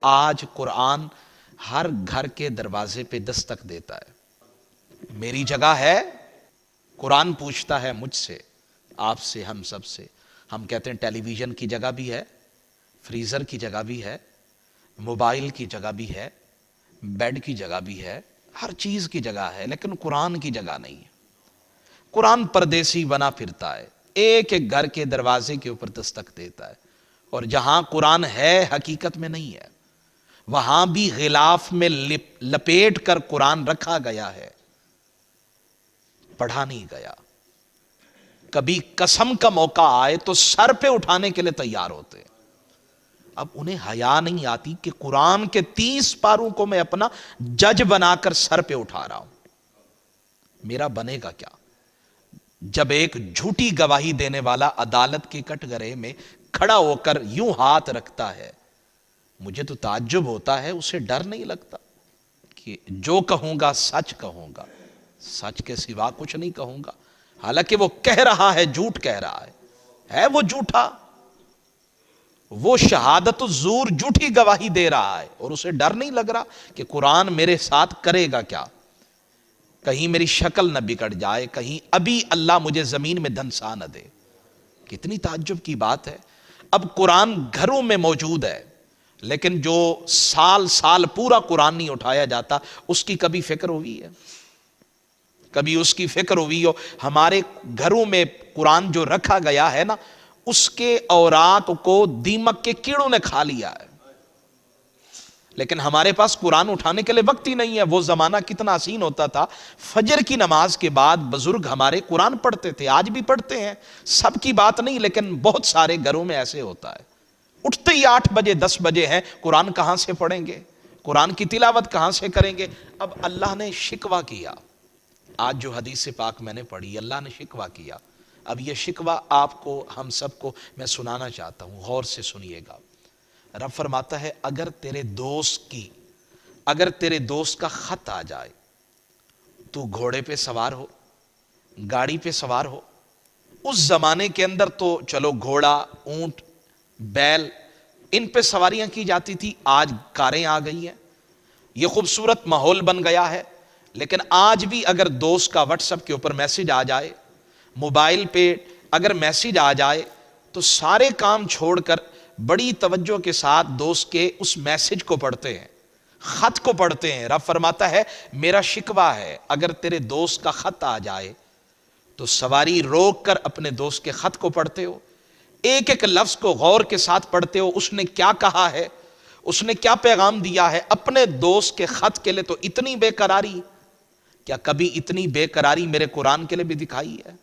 آج قرآن ہر گھر کے دروازے پہ دستک دیتا ہے۔ میری جگہ ہے، قرآن پوچھتا ہے مجھ سے، آپ سے، ہم سب سے۔ ہم کہتے ہیں ٹیلی ویژن کی جگہ بھی ہے، فریزر کی جگہ بھی ہے، موبائل کی جگہ بھی ہے، بیڈ کی جگہ بھی ہے، ہر چیز کی جگہ ہے، لیکن قرآن کی جگہ نہیں ہے۔ قرآن پردیسی بنا پھرتا ہے، ایک ایک گھر کے دروازے کے اوپر دستک دیتا ہے، اور جہاں قرآن ہے حقیقت میں نہیں ہے، وہاں بھی غلاف میں لپیٹ کر قرآن رکھا گیا ہے، پڑھا نہیں گیا۔ کبھی قسم کا موقع آئے تو سر پہ اٹھانے کے لیے تیار ہوتے۔ اب انہیں حیا نہیں آتی کہ قرآن کے 30 پاروں کو میں اپنا جج بنا کر سر پہ اٹھا رہا ہوں، میرا بنے گا کیا؟ جب ایک جھوٹی گواہی دینے والا عدالت کے کٹ گرے میں کھڑا ہو کر یوں ہاتھ رکھتا ہے، مجھے تو تعجب ہوتا ہے، اسے ڈر نہیں لگتا کہ جو کہوں گا سچ کہوں گا، سچ کے سوا کچھ نہیں کہوں گا، حالانکہ وہ کہہ رہا ہے، جھوٹ کہہ رہا ہے وہ جھوٹا، وہ شہادت الزور جھوٹی گواہی دے رہا ہے، اور اسے ڈر نہیں لگ رہا کہ قرآن میرے ساتھ کرے گا کیا؟ کہیں میری شکل نہ بگڑ جائے، کہیں ابھی اللہ مجھے زمین میں دھنسا نہ دے۔ کتنی تعجب کی بات ہے۔ اب قرآن گھروں میں موجود ہے، لیکن جو سال سال پورا قرآن نہیں اٹھایا جاتا، اس کی کبھی فکر ہوئی ہے؟ کبھی اس کی فکر ہوئی ہو؟ ہمارے گھروں میں قرآن جو رکھا گیا ہے نا، اس کے اوراق کو دیمک کے کیڑوں نے کھا لیا ہے، لیکن ہمارے پاس قرآن اٹھانے کے لیے وقت ہی نہیں ہے۔ وہ زمانہ کتنا حسین ہوتا تھا، فجر کی نماز کے بعد بزرگ ہمارے قرآن پڑھتے تھے، آج بھی پڑھتے ہیں، سب کی بات نہیں، لیکن بہت سارے گھروں میں ایسے ہوتا ہے۔ اٹھتے ہی 8 بجے 10 بجے ہیں، قرآن کہاں سے پڑھیں گے؟ قرآن کی تلاوت کہاں سے کریں گے؟ اب اللہ نے شکوہ کیا، آج جو حدیث پاک میں نے پڑھی، اللہ نے شکوہ کیا۔ اب یہ شکوہ آپ کو، ہم سب کو میں سنانا چاہتا ہوں، غور سے سنیے گا۔ رب فرماتا ہے، اگر تیرے دوست کا خط آ جائے، تو گھوڑے پہ سوار ہو، گاڑی پہ سوار ہو۔ اس زمانے کے اندر تو چلو گھوڑا، اونٹ، بیل، ان پہ سواریاں کی جاتی تھی، آج کاریں آ گئی ہیں، یہ خوبصورت ماحول بن گیا ہے، لیکن آج بھی اگر دوست کا واٹس ایپ کے اوپر میسج آ جائے، موبائل پہ اگر میسج آ جائے، تو سارے کام چھوڑ کر بڑی توجہ کے ساتھ دوست کے اس میسج کو پڑھتے ہیں، خط کو پڑھتے ہیں۔ رب فرماتا ہے، میرا شکوہ ہے، اگر تیرے دوست کا خط آ جائے تو سواری روک کر اپنے دوست کے خط کو پڑھتے ہو، ایک ایک لفظ کو غور کے ساتھ پڑھتے ہو، اس نے کیا کہا ہے، اس نے کیا پیغام دیا ہے۔ اپنے دوست کے خط کے لیے تو اتنی بے قراری، کیا کبھی اتنی بے قراری میرے قرآن کے لیے بھی دکھائی ہے؟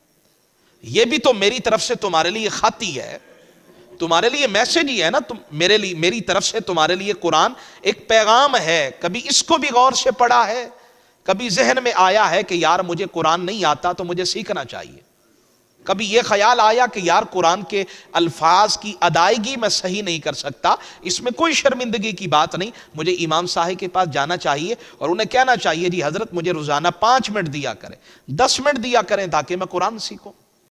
یہ بھی تو میری طرف سے تمہارے لیے خط ہی ہے، تمہارے لیے میسج ہی ہے نا، میری طرف سے تمہارے لیے قرآن ایک پیغام ہے۔ کبھی اس کو بھی غور سے پڑھا ہے؟ کبھی ذہن میں آیا ہے کہ یار مجھے قرآن نہیں آتا تو مجھے سیکھنا چاہیے؟ کبھی یہ خیال آیا کہ یار قرآن کے الفاظ کی ادائیگی میں صحیح نہیں کر سکتا، اس میں کوئی شرمندگی کی بات نہیں، مجھے امام صاحب کے پاس جانا چاہیے اور انہیں کہنا چاہیے، جی حضرت مجھے روزانہ 5 منٹ دیا کریں، 10 منٹ دیا کریں، تاکہ میں قرآن سیکھوں۔